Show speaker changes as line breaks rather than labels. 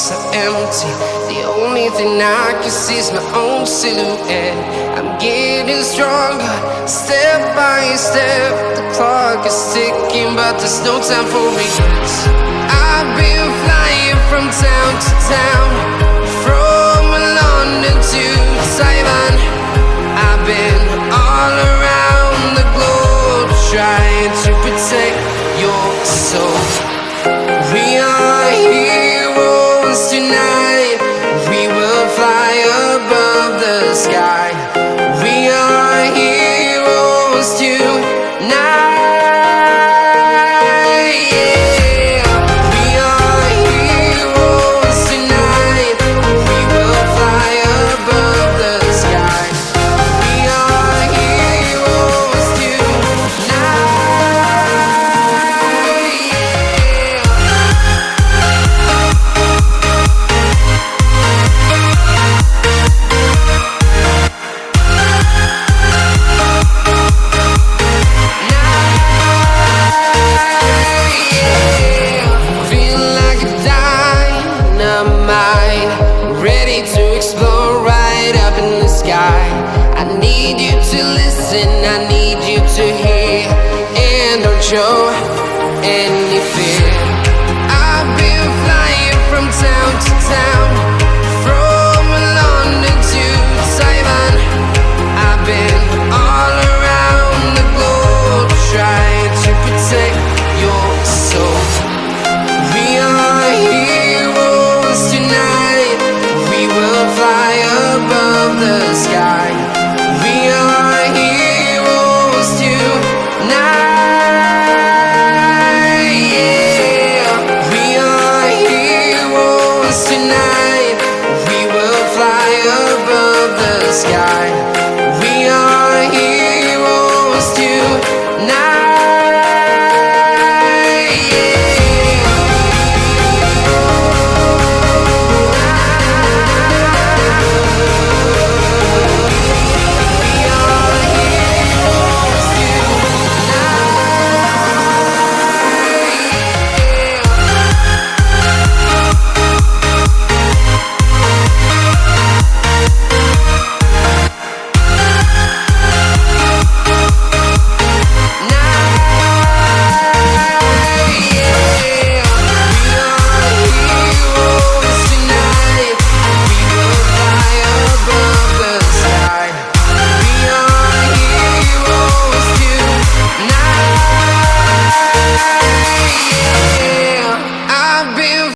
so empty. The only thing I can see is my own silhouette. I'm getting stronger, step by step. The clock is ticking, but there's no time for regrets. I've been flying from town to town, from London to Taiwan. I've been all around the globe, trying to protect your soul. We are heroes tonight. We will fly above the sky. We are heroes tonight. Yeah. We are heroes tonight. We will fly above the sky. We are heroes tonight. Ready to explore right up in the sky. I need you to listen, I need you to hear, and don't show any fear.